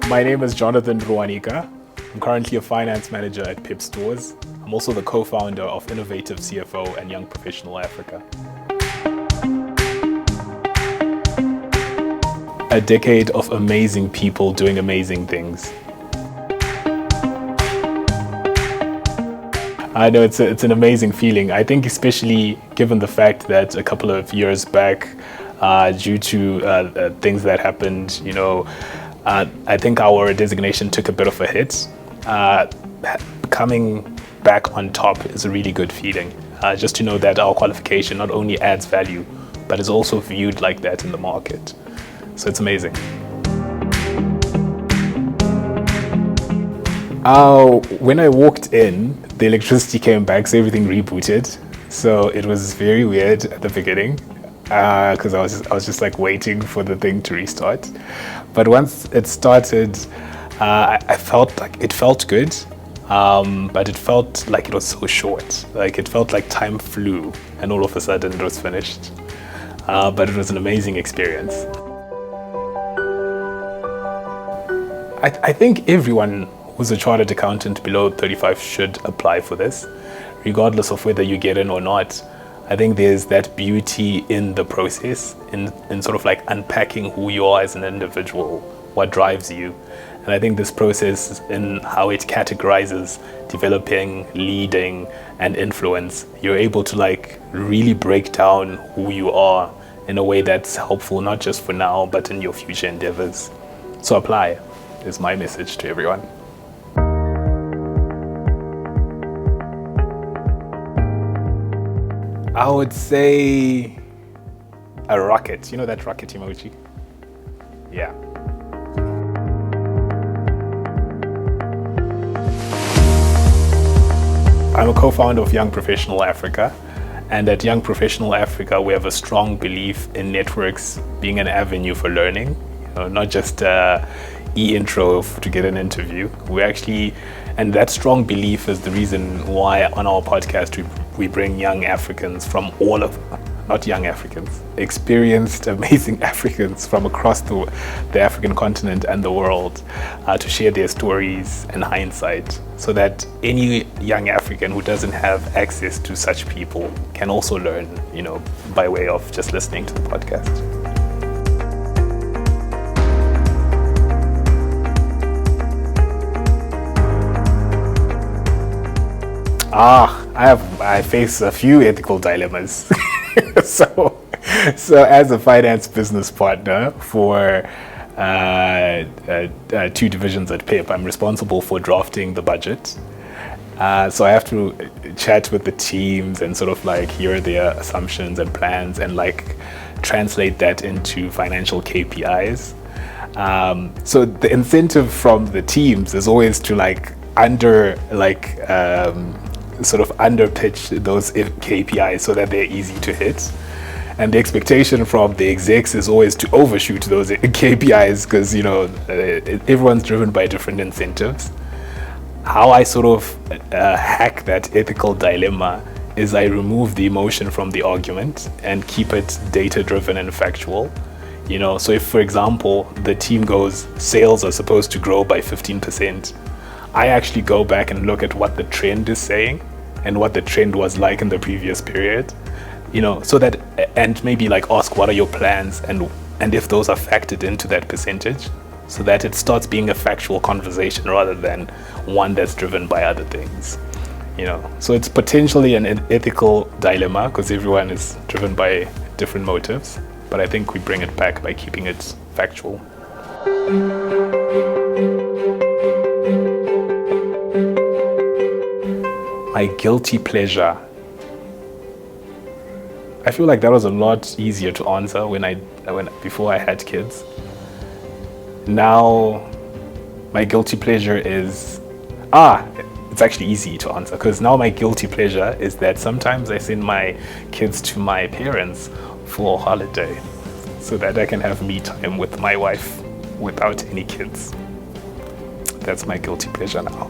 My name is Jonathan Ruwanika. I'm currently a finance manager at Pip Stores. I'm also the co-founder of Innovative CFO and Young Professional Africa. A decade of amazing people doing amazing things. I know it's an amazing feeling. I think especially given the fact that a couple of years back, due to things that happened, I think our designation took a bit of a hit. Coming back on top is a really good feeling. Just to know that our qualification not only adds value, but is also viewed like that in the market. So it's amazing. When I walked in, the electricity came back, so everything rebooted. So it was very weird at the beginning, because I was just like waiting for the thing to restart. But once it started, I felt like it felt good, but it felt like it was so short. Like it felt like time flew, and all of a sudden it was finished. But it was an amazing experience. I think everyone who's a chartered accountant below 35 should apply for this, regardless of whether you get in or not. I think there's that beauty in the process, in sort of like unpacking who you are as an individual, what drives you. And I think this process in how it categorizes developing, leading, and influence, you're able to like really break down who you are in a way that's helpful, not just for now, but in your future endeavors. So apply is my message to everyone. I would say a rocket. You know that rocket emoji? Yeah. I'm a co-founder of Young Professional Africa. And at Young Professional Africa, we have a strong belief in networks being an avenue for learning, not just e-intro to get an interview. And that strong belief is the reason why on our podcast we bring young Africans from experienced, amazing Africans from across the African continent and the world to share their stories and hindsight, so that any young African who doesn't have access to such people can also learn, by way of just listening to the podcast. I face a few ethical dilemmas. So as a finance business partner for two divisions at PIP, I'm responsible for drafting the budget. So I have to chat with the teams and sort of like hear their assumptions and plans and like translate that into financial KPIs. So the incentive from the teams is always to sort of underpitch those KPIs so that they're easy to hit. And the expectation from the execs is always to overshoot those KPIs because, everyone's driven by different incentives. How I sort of hack that ethical dilemma is I remove the emotion from the argument and keep it data-driven and factual. So if, for example, the team goes, sales are supposed to grow by 15%, I actually go back and look at what the trend is saying and what the trend was like in the previous period, so that, and maybe like ask what are your plans and if those are factored into that percentage, so that it starts being a factual conversation rather than one that's driven by other things, So it's potentially an ethical dilemma because everyone is driven by different motives, but I think we bring it back by keeping it factual. My guilty pleasure. I feel like that was a lot easier to answer before I had kids. Now, my guilty pleasure is it's actually easy to answer because now my guilty pleasure is that sometimes I send my kids to my parents for a holiday so that I can have me time with my wife without any kids. That's my guilty pleasure now.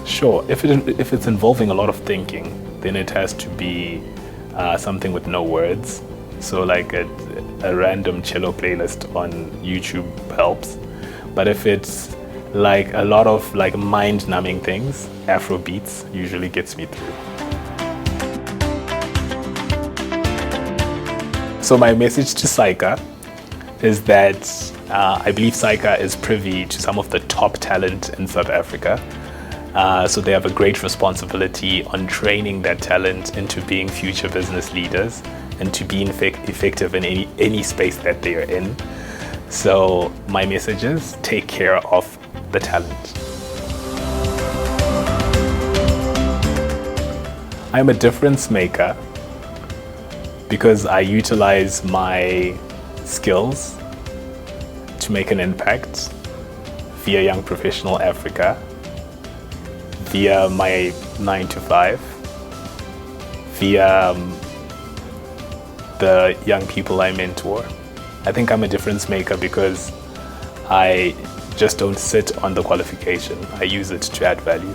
Sure, if it's involving a lot of thinking, then it has to be something with no words. So like a random cello playlist on YouTube helps. But if it's like a lot of like mind-numbing things, Afro beats usually gets me through. So my message to Saika is that I believe Saika is privy to some of the top talent in South Africa. So they have a great responsibility on training that talent into being future business leaders and to be effective in any space that they are in. So my message is take care of the talent. I'm a difference maker because I utilize my skills to make an impact via Young Professional Africa, via my 9 to 5, via the young people I mentor. I think I'm a difference maker because I just don't sit on the qualification. I use it to add value.